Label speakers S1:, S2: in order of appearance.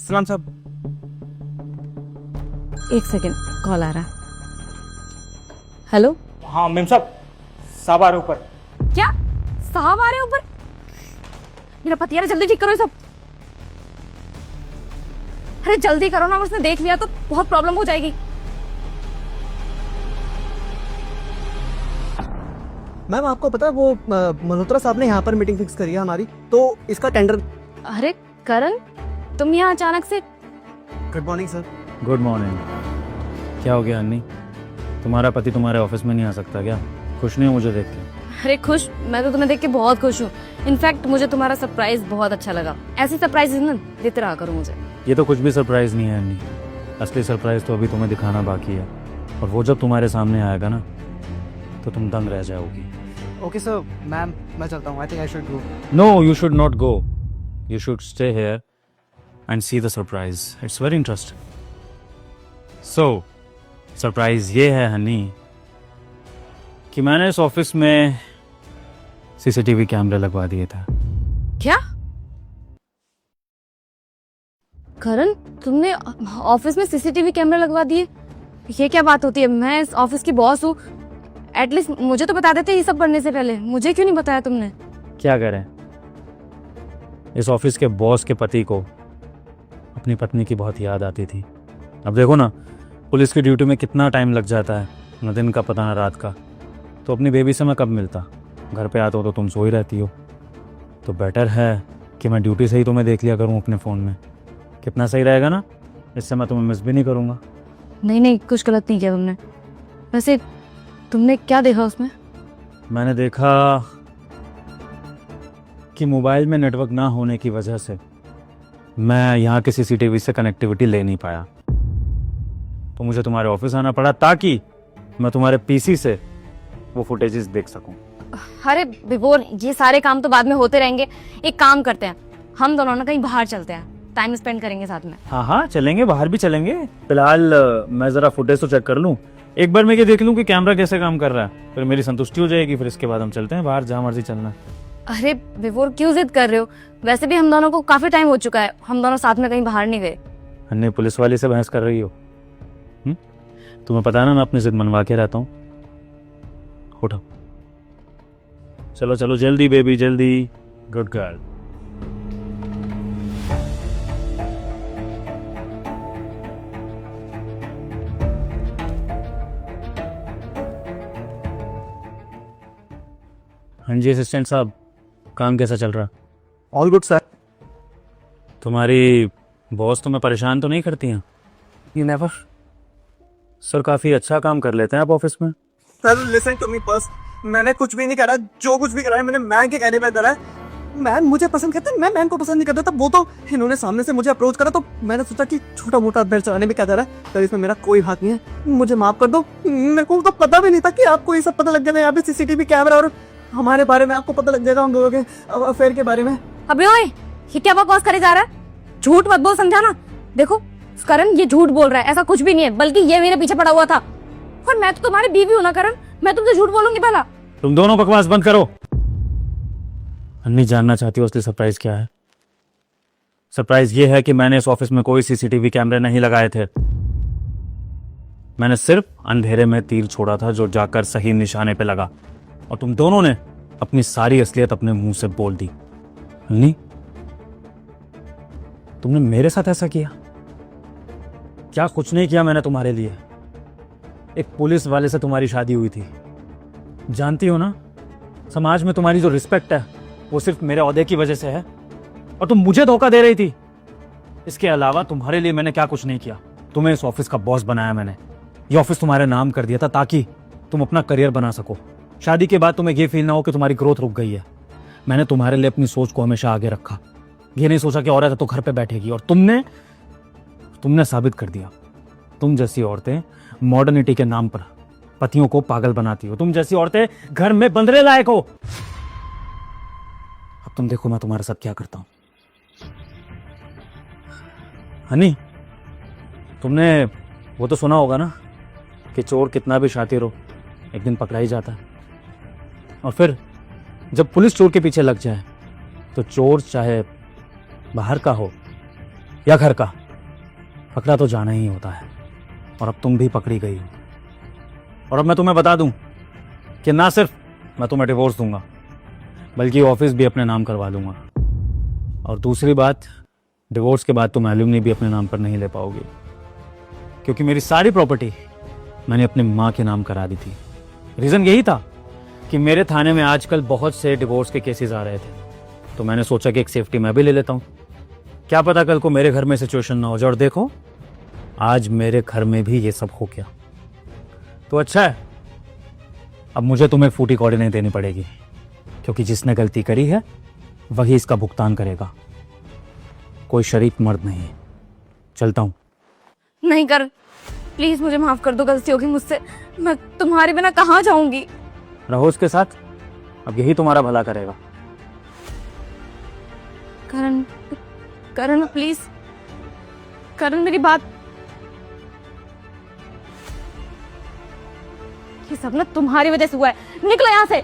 S1: सलाम साहब।
S2: एक सेकंड, कॉल आ रहा। हेलो।
S1: हाँ मेम साहब, साहब आ रहे ऊपर।
S2: क्या साहब आ रहे हैं ऊपर? मेरा पति यार, जल्दी ठीक करो ये सब। अरे जल्दी करो ना, उसने देख लिया तो बहुत प्रॉब्लम हो जाएगी।
S3: मैम आपको पता है वो मल्होत्रा साहब ने यहाँ पर मीटिंग फिक्स करी है हमारी, तो इसका टेंडर।
S2: अरे करण, तुम यहाँ अचानक से?
S3: Good morning sir.
S4: Good morning. क्या हो गया अन्नी, तुम्हारा पति तुम्हारे ऑफिस में नहीं आ सकता क्या? खुश नहीं हो मुझे देख के?
S2: अरे खुश, मैं तो तुम्हें देख के बहुत खुश हूँ। इनफैक्ट मुझे तुम्हारा सरप्राइज बहुत अच्छा लगा। ऐसी सरप्राइज ना देते रहा करो मुझे।
S4: ये तो कुछ भी सरप्राइज नहीं है अन्नी, असली सरप्राइज तो अभी तुम्हें दिखाना बाकी है, और वो जब तुम्हारे सामने आएगा ना तो तुम दंग रह जाओगी।
S3: ओके सर, मैम मैं चलता हूँ। I think I should go.
S4: No, you should not go, you should stay here and see the surprise. It's very interesting. So surprise ये है हनी कि मैंने इस ऑफिस में सीसीटीवी कैमरे लगवा दिए थे।
S2: क्या करण, तुमने ऑफिस में सीसीटीवी कैमरा लगवा दिए? ये क्या बात होती है? मैं इस ऑफिस की बॉस हूँ, एटलीस्ट मुझे तो बता देते ये सब करने से पहले। मुझे क्यों नहीं बताया तुमने?
S4: क्या करें, इस ऑफिस के बॉस के पति को अपनी पत्नी की बहुत याद आती थी। अब देखो ना, पुलिस की ड्यूटी में कितना टाइम लग जाता है, न दिन का पता न रात का। तो अपनी बेबी से मैं कब मिलता? घर पे आता हो तो तुम सो ही रहती हो। तो बेटर है कि मैं ड्यूटी से ही तुम्हें देख लिया करूं अपने फ़ोन में। कितना सही रहेगा ना, इससे मैं तुम्हें मिस भी नहीं करूंगा।
S2: नहीं नहीं, कुछ गलत नहीं किया तुमने। वैसे तुमने क्या देखा उसमें?
S4: मैंने देखा कि मोबाइल में नेटवर्क ना होने की वजह से मैं यहाँ के सीसीटीवी से कनेक्टिविटी ले नहीं पाया, तो मुझे तुम्हारे ऑफिस आना पड़ा ताकि मैं तुम्हारे पीसी से वो फुटेजेस देख सकूं।
S2: अरे विभोर, ये सारे काम तो बाद में होते रहेंगे। एक काम करते हैं, हम दोनों ना कहीं बाहर चलते हैं, टाइम स्पेंड करेंगे साथ में।
S4: हाँ हाँ चलेंगे, बाहर भी चलेंगे। फिलहाल मैं जरा फुटेज तो चेक कर लूं, एक बार मैं ये देख लूं कि कैमरा कैसे काम कर रहा है, फिर मेरी संतुष्टि हो जाएगी। फिर इसके बाद हम चलते हैं बाहर, जहां मर्जी चलना।
S2: अरे विभोर, क्यों जिद कर रहे हो? वैसे भी हम दोनों को काफी टाइम हो चुका है, हम दोनों साथ में कहीं बाहर नहीं गए।
S4: अन्य पुलिस वाले से बहस कर रही हो? तुम्हें पता है ना मैं अपनी जिद मनवा के रहता हूँ। उठो, चलो चलो जल्दी बेबी जल्दी। Good girl. हाँ जी असिस्टेंट साहब, काम कैसा चल रहा?
S3: All good sir.
S4: तुम्हारी बॉस तुम्हें परेशान तो नहीं करती हैं?
S3: You never.
S4: सर काफ़ी अच्छा काम कर लेते हैं आप ऑफिस में।
S3: Sir listen to me first, मैंने कुछ भी नहीं करा। जो कुछ भी करा है मैंने मैम के कहने पे करा है। मैम मुझे पसंद करते हैं, मैं मैम को पसंद नहीं करता था। वो तो इन्होंने सामने से मुझे अप्रोच करा, तो मैंने सोचा कि छोटा मोटा अफेयर चलाने में क्या जा रहा है। सर इसमें मेरा कोई हाथ नहीं है, मुझे माफ कर दो। मेरे को तो पता भी नहीं था कि आपको ये सब पता लग जाएगा। यहाँ पे सीसीटीवी कैमरा और हमारे बारे में आपको पता लग जाएगा, हम लोगों के अफेयर के बारे में।
S2: अबे ओए, ये क्या बकवास करे जा रहा है? झूठ मत बोल, समझा ना? देखो करण, ये झूठ बोल रहा है, ऐसा कुछ भी नहीं है, बल्कि ये मेरे पीछे पड़ा हुआ था। और मैं तो तुम्हारी बीवी हूं ना करण, मैं तुमसे झूठ बोलूंगी भला?
S4: तुम दोनों बकवास बंद करो। अन्नी जानना चाहती हो असली सरप्राइज क्या है? सरप्राइज ये है कि मैंने इस ऑफिस में कोई सीसीटीवी कैमरे नहीं लगाए थे। मैंने सिर्फ अंधेरे में तीर छोड़ा था जो जाकर सही निशाने पे लगा, और तुम दोनों ने अपनी सारी असलियत अपने मुंह से बोल दी। अन्नी, तुमने मेरे साथ ऐसा किया? क्या कुछ नहीं किया मैंने तुम्हारे लिए। एक पुलिस वाले से तुम्हारी शादी हुई थी, जानती हो ना? समाज में तुम्हारी जो रिस्पेक्ट है वो सिर्फ मेरे ओहदे की वजह से है, और तुम मुझे धोखा दे रही थी। इसके अलावा तुम्हारे लिए मैंने क्या कुछ नहीं किया। तुम्हें इस ऑफिस का बॉस बनाया मैंने, ये ऑफिस तुम्हारे नाम कर दिया था ताकि तुम अपना करियर बना सको। शादी के बाद तुम्हें ये फील ना हो कि तुम्हारी ग्रोथ रुक गई है। मैंने तुम्हारे लिए अपनी सोच को हमेशा आगे रखा, ये नहीं सोचा कि औरत है तो घर पे बैठेगी। और तुमने साबित कर दिया, तुम जैसी औरतें मॉडर्निटी के नाम पर पतियों को पागल बनाती हो। तुम जैसी औरतें घर में बंदरे लायक हो। अब तुम देखो मैं तुम्हारे साथ क्या करता हूं। हनी, तुमने वो तो सुना होगा ना कि चोर कितना भी शातिर हो एक दिन पकड़ा ही जाता है। और फिर जब पुलिस चोर के पीछे लग जाए तो चोर चाहे बाहर का हो या घर का, पकड़ा तो जाना ही होता है। और अब तुम भी पकड़ी गई हो। और अब मैं तुम्हें बता दूं कि ना सिर्फ मैं तुम्हें डिवोर्स दूंगा, बल्कि ऑफिस भी अपने नाम करवा दूंगा। और दूसरी बात, डिवोर्स के बाद तुम एल्यूमनी भी अपने नाम पर नहीं ले पाओगी, क्योंकि मेरी सारी प्रॉपर्टी मैंने अपनी माँ के नाम करा दी थी। रीज़न यही था कि मेरे थाने में आजकल बहुत से डिवोर्स के केसेस आ रहे थे, तो मैंने सोचा कि एक सेफ्टी मैं भी ले लेता हूँ। क्या पता कल को मेरे घर में सिचुएशन ना हो जाए। और देखो, आज मेरे घर में भी ये सब हो गया। तो अच्छा है, अब मुझे तुम्हें फूटी कौड़ी नहीं देनी पड़ेगी, क्योंकि जिसने गलती करी है वही इसका भुगतान करेगा। कोई शरीफ मर्द नहीं है। चलता हूँ।
S2: नहीं करण, प्लीज मुझे माफ कर दो, गलती होगी मुझसे। मैं तुम्हारे बिना कहाँ जाऊंगी।
S4: रहो उसके साथ, अब यही तुम्हारा भला करेगा।
S2: करण, करण प्लीज, करण मेरी बात। ये सब ना तुम्हारी वजह से हुआ है। निकलो यहाँ से।